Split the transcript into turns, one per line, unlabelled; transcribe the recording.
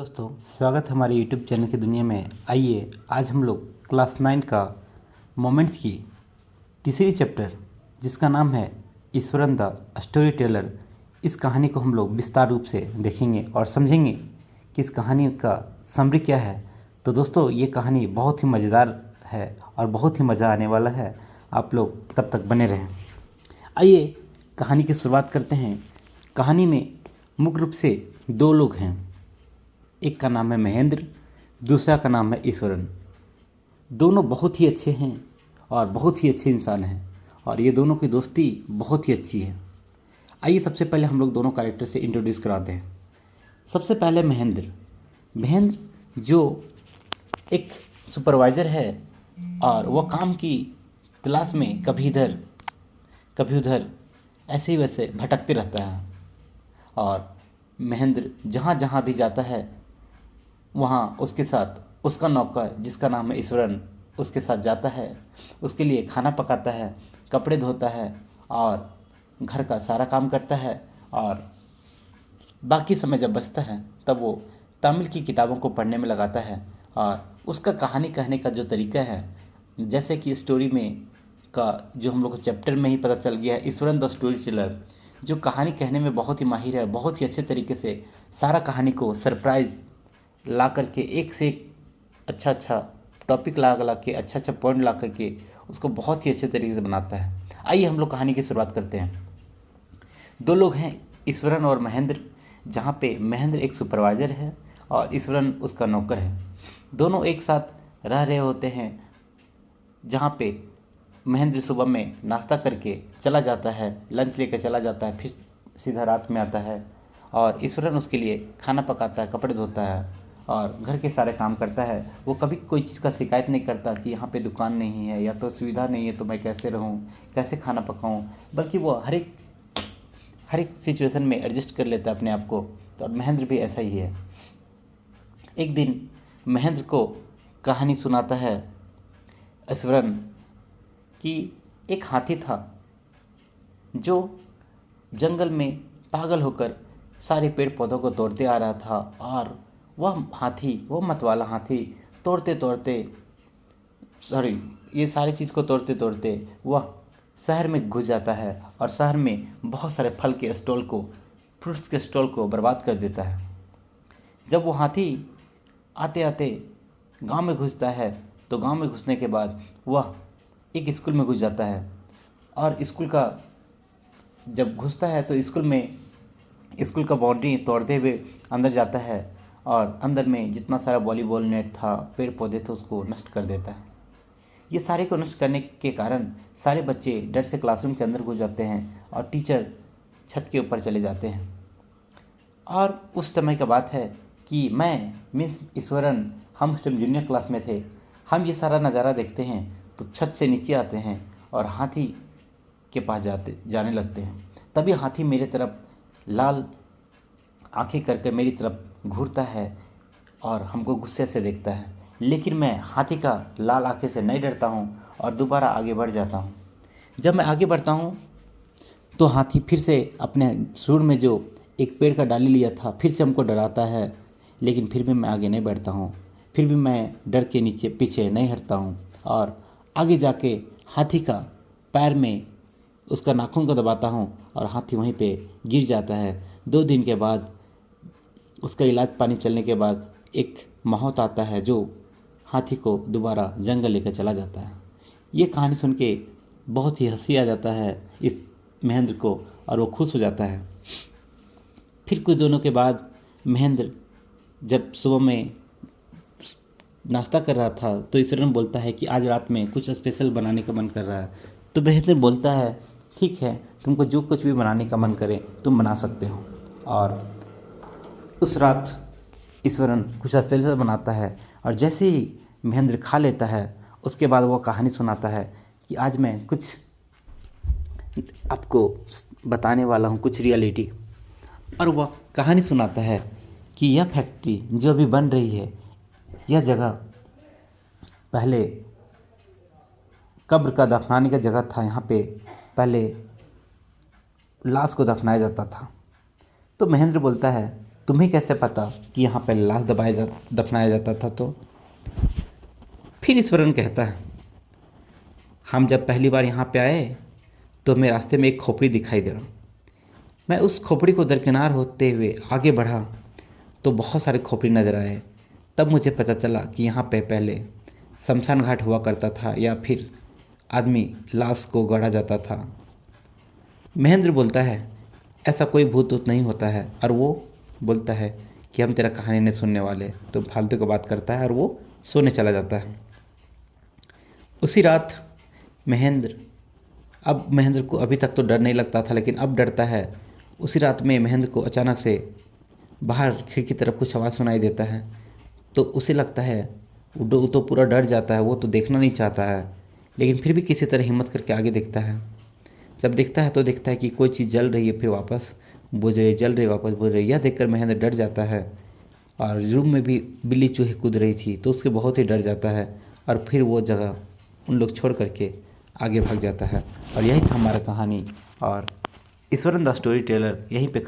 दोस्तों, स्वागत है हमारे YouTube चैनल की दुनिया में। आइए आज हम लोग क्लास 9 का मोमेंट्स की तीसरी चैप्टर, जिसका नाम है ईश्वरन द स्टोरी टेलर, इस कहानी को हम लोग विस्तार रूप से देखेंगे और समझेंगे कि इस कहानी का समरी क्या है। तो दोस्तों, ये कहानी बहुत ही मज़ेदार है और बहुत ही मज़ा आने वाला है। आप लोग तब तक बने रहें। आइए कहानी की शुरुआत करते हैं। कहानी में मुख्य रूप से दो लोग हैं। एक का नाम है महेंद्र, दूसरा का नाम है ईश्वरन। दोनों बहुत ही अच्छे हैं और बहुत ही अच्छे इंसान हैं और ये दोनों की दोस्ती बहुत ही अच्छी है। आइए सबसे पहले हम लोग दोनों कैरेक्टर से इंट्रोड्यूस कराते हैं। सबसे पहले महेंद्र जो एक सुपरवाइज़र है और वह काम की तलाश में कभी इधर कभी उधर ऐसे ही वैसे भटकते रहता है। और महेंद्र जहाँ जहाँ भी जाता है वहाँ उसके साथ उसका नौकर, जिसका नाम है ईश्वरन, उसके साथ जाता है। उसके लिए खाना पकाता है, कपड़े धोता है और घर का सारा काम करता है। और बाकी समय जब बचता है तब वो तमिल की किताबों को पढ़ने में लगाता है। और उसका कहानी कहने का जो तरीका है, जैसे कि स्टोरी में का जो हम लोग को चैप्टर में ही पता चल गया है, ईश्वरन द स्टोरी टेलर जो कहानी कहने में बहुत ही माहिर है, बहुत ही अच्छे तरीके से सारा कहानी को सरप्राइज़ ला करके एक से एक अच्छा टॉपिक ला के अच्छा पॉइंट ला करके उसको बहुत ही अच्छे तरीके से बनाता है। आइए हम लोग कहानी की शुरुआत करते हैं। दो लोग हैं, ईश्वरन और महेंद्र, जहाँ पे महेंद्र एक सुपरवाइज़र है और ईश्वरन उसका नौकर है। दोनों एक साथ रह रहे होते हैं, जहाँ पे महेंद्र सुबह में नाश्ता करके चला जाता है, लंच लेकर चला जाता है, फिर सीधा रात में आता है और ईश्वरन उसके लिए खाना पकाता है, कपड़े धोता है और घर के सारे काम करता है। वो कभी कोई चीज़ का शिकायत नहीं करता कि यहाँ पे दुकान नहीं है या तो सुविधा नहीं है तो मैं कैसे रहूँ, कैसे खाना पकाऊँ, बल्कि वो हर एक सिचुएशन में एडजस्ट कर लेता है अपने आप को। तो और महेंद्र भी ऐसा ही है। एक दिन महेंद्र को कहानी सुनाता है ईश्वरन कि एक हाथी था जो जंगल में पागल होकर सारे पेड़ पौधों को तोड़ते आ रहा था। और वो मतवाला हाथी ये सारी चीज़ को तोड़ते तोड़ते वह शहर में घुस जाता है और शहर में बहुत सारे फल के स्टॉल को, फ्रूट्स के स्टॉल को बर्बाद कर देता है। जब वो हाथी आते आते गांव में घुसता है तो गांव में घुसने के बाद वह एक स्कूल में घुस जाता है। और स्कूल का जब घुसता है तो स्कूल का बाउंड्री तोड़ते हुए अंदर जाता है और अंदर में जितना सारा वॉलीबॉल नेट था, पेड़ पौधे थे, उसको नष्ट कर देता है। ये सारे को नष्ट करने के कारण सारे बच्चे डर से क्लासरूम के अंदर घुस जाते हैं और टीचर छत के ऊपर चले जाते हैं। और उस समय का बात है कि मैं मीन्स ईश्वरन, हम उस टाइम जूनियर क्लास में थे। हम ये सारा नज़ारा देखते हैं तो छत से नीचे आते हैं और हाथी के पास जाने लगते हैं। तभी हाथी मेरे तरफ लाल आंखें करके मेरी तरफ घूरता है और हमको गुस्से से देखता है। लेकिन मैं हाथी का लाल आंखें से नहीं डरता हूँ और दोबारा आगे बढ़ जाता हूँ। जब मैं आगे बढ़ता हूँ तो हाथी फिर से अपने सूंड में जो एक पेड़ का डाली लिया था फिर से हमको डराता है। लेकिन फिर भी मैं आगे नहीं बढ़ता हूँ, फिर भी मैं डर के नीचे पीछे नहीं हटता हूँ और आगे जाके हाथी का पैर में उसका नाखून को दबाता हूँ और हाथी वहीं पे गिर जाता है। 2 दिन के बाद उसका इलाज पानी चलने के बाद एक माहौत आता है जो हाथी को दोबारा जंगल लेकर चला जाता है। ये कहानी सुन के बहुत ही हंसी आ जाता है इस महेंद्र को और वो खुश हो जाता है। फिर कुछ दिनों के बाद महेंद्र जब सुबह में नाश्ता कर रहा था तो ईश्वरन बोलता है कि आज रात में कुछ स्पेशल बनाने का मन कर रहा है। तो महेंद्र बोलता है ठीक है, तुमको जो कुछ भी बनाने का मन करे तुम बना सकते हो। और उस रात ईश्वरन कुछ स्पेशल बनाता है और जैसे ही महेंद्र खा लेता है उसके बाद वो कहानी सुनाता है कि आज मैं कुछ आपको बताने वाला हूँ, कुछ रियलिटी। और वह कहानी सुनाता है कि यह फैक्ट्री जो अभी बन रही है, यह जगह पहले कब्र का दफनाने का जगह था। यहाँ पे पहले लाश को दफनाया जाता था। तो महेंद्र बोलता है तुम्हें कैसे पता कि यहाँ पर लाश दफनाया जाता था? तो फिर ईश्वरन कहता है, हम जब पहली बार यहाँ पे आए तो हमें रास्ते में एक खोपड़ी दिखाई दे रहा। मैं उस खोपड़ी को दरकिनार होते हुए आगे बढ़ा तो बहुत सारे खोपड़ी नज़र आए। तब मुझे पता चला कि यहाँ पे पहले शमशान घाट हुआ करता था या फिर आदमी लाश को गाड़ा जाता था। महेंद्र बोलता है, ऐसा कोई भूत ऊत नहीं होता है। और वो बोलता है कि हम तेरा कहानी नहीं सुनने वाले। तो फालतू की बात करता है और वो सोने चला जाता है। उसी रात महेंद्र को अभी तक तो डर नहीं लगता था, लेकिन अब डरता है। उसी रात में महेंद्र को अचानक से बाहर खिड़की की तरफ कुछ आवाज़ सुनाई देता है। तो उसे लगता है, वो तो पूरा डर जाता है, वो तो देखना नहीं चाहता है, लेकिन फिर भी किसी तरह हिम्मत करके आगे देखता है। जब देखता है तो देखता है कि कोई चीज़ जल रही है, फिर वापस बुझ रही, जल रही, वापस बुझ रही। यह देखकर महेंद्र डर जाता है। और रूम में भी बिल्ली चूहे कूद रही थी तो उसके बहुत ही डर जाता है और फिर वो जगह उन लोग छोड़ करके आगे भाग जाता है। और यही था हमारा कहानी। और ईश्वरन द स्टोरी टेलर यहीं पे